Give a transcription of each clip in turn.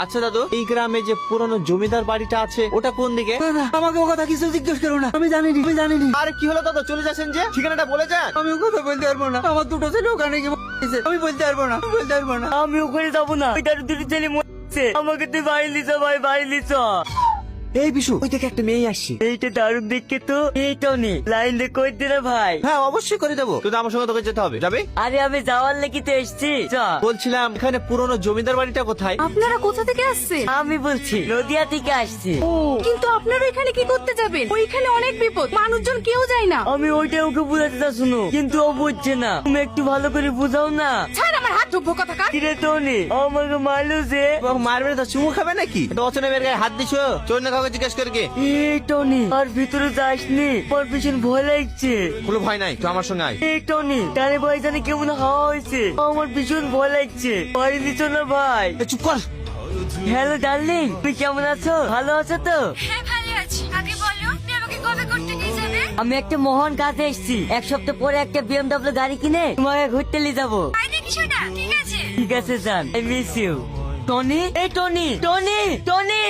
আচ্ছা দাদু, এই গ্রামে যে পুরনো জমিদার বাড়িটা আছে ওটা কোন দিকে? না, না, আমাকে ও কথা কিছু জিজ্ঞেস করো না, আমি জানিনি। আরে কি হলো দাদা, চলে যাচ্ছেন যে? ঠিকানাটা বলে যান। আমি ও কথা বলতে পারবো না, আমার দুটো ছেলে ওখানে গিয়ে মরেছে। আমি বলতে পারবো না। আমি ওখানে যাবো না, ওইটার দুটো ছেলে মরছে। আমাকে তুই বাড়ি লিছ ভাই, বাড়ি লিছ। এই বিশু, ওই থেকে একটা মেয়ে আসছি। এইটা দারুণ দেখে তো। এইটাও নে, লাইন দিয়ে কই দিলে ভাই। হ্যাঁ অবশ্যই করে দেবো, কিন্তু আমার সঙ্গে তোকে যেতে হবে। যাবে? আরে আমি যাওয়ার লেগে তো এসছি। চ। বলছিলাম এখানে পুরনো জমিদার বাড়িটা কোথায়? আপনারা কোথা থেকে আসছে? আমি বলছি নদিয়া থেকে আসছি। ও, কিন্তু আপনারা এখানে কি করতে যাবেন? ওইখানে অনেক বিপদ, মানুষজন কেউ যায় না। আমি ওইটা ওকে বুঝাতে তা শুনো, কিন্তু ও বুঝছে না। তুমি একটু ভালো করে বুঝাও না। ছাড় আমার হাত, ঢুকবো কথা কার। কিরে টনি, আমাকে মারলো যে। তোমাকে মারবে না তো চুমু খাবে নাকি? এটা অচেনা মেয়ের গায়ে হাত দিছো, চোর না কাউকে জিজ্ঞেস করে কি? এই টনি, আর ভিতরে যাসনি, আমার ভীষণ ভয় লাগছে। কোনো ভয় নাই, তুই আমার সঙ্গে আয়। এই টনি, তারে ভাই জানে কেমন হাওয়া হয়েছে, আমার ভীষণ ভয় লাগছে। বাড়ি দিচ্ছ না ভাই? এ, চুপ কর। হ্যালো ডার্লিং, তুমি কেমন আছো? ভালো আছো তো? হ্যাঁ ভালো আছি। আগে বলো, তুমি আমাকে কবে করতে নিয়ে যাবে? আমি একটা মহান কাজে এসেছি। এক সপ্তাহ পরে একটা বিএমডব্লিউ গাড়ি কিনে তোমাকে ঘুরতে নিয়ে যাবো। তাই নাকি সোনা? ঠিক আছে। ঠিক আছে জান, আই মিস ইউ। টনি, এই টনি, টনি, টনি।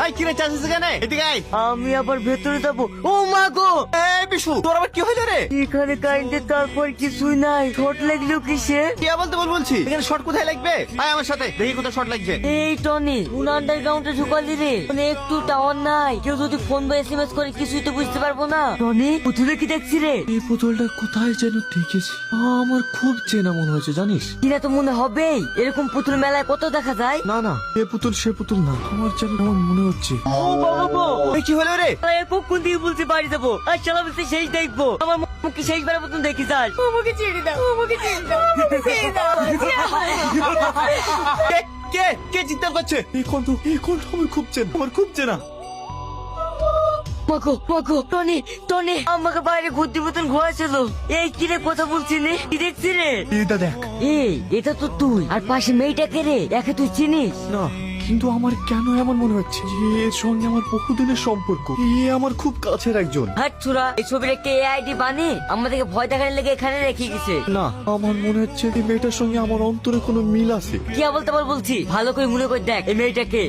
এই কিরে চাচ্ছিস কেন? এদিকে আয়। আমি আবার ভেতরে যাবো। ও মা গো, এই বিশু, তোর আবার কি হইলো রে? এখানে কারেন্টের তারপর কিছুই নাই। শর্ট লাগলো কিসে? কি বলতে বলছি? এখানে শর্ট কোথায় লাগবে? আয় আমার সাথে, দেখি কোথায় শর্ট লাগছে। এই টনি, কোন আন্ডারগ্রাউন্ডে ঢুকালি রে? মানে একটু টাওয়ার নাই, কেউ যদি ফোন বা এসএমএস করে কিছুই তো বুঝতে পারবো না। টনি, পুতুলে কি দেখছি রে? এই পুতুলটা কোথায় যেন দেখেছি, আমার খুব চেনা মনে হয়েছে জানিস। কিনা তো মনে হবেই, এরকম পুতুল মেলায় কত দেখা যায়। না না, এ পুতুল সে পুতুল না, আমার যেন আমার মনে হচ্ছে। ও বাবা গো, এই কি হলো রে? কোন দিকে বলতে বাড়ি যাবো, আর চালা বলতে সেই দেখবো। আমার মুখে শেষবার মতন দেখি যাস। আমাকে ছেড়ে দাও, আমাকে ছেড়ে দাও, আমাকে ছেড়ে দাও। কে কে কে চিৎকার করছে? এই কণ্ঠ আমার খুব চেনা, আমার খুব চেনা। মাগো মাগো, টনি টনি, আমাকে বাইরে ঘুরতে মতন ঘোরাছিল। এই কিরে কথা বলছি নে, কি দেখছি রে? এটা দেখ। এই এটা তো তুই, আর পাশে মেয়েটা কে রে? একে তুই চিনিস? না, কিন্তু আমার কেন এমন মনে হচ্ছে যে এর সঙ্গে আমার বহুদিনের সম্পর্ক, এ আমার খুব কাছের একজন। হাট ছুরা, এই ছবির একটা এআইডি বানিয়ে আমাদেরকে ভয় দেখানোর লেগে এখানে রেখে গেছে। না, আমার মনে হচ্ছে এই মেয়েটার সঙ্গে আমার অন্তরে কোনো মিল আছে। কি বলতে বলছি, ভালো করে মনে করে দেখ এই মেয়েটাকে।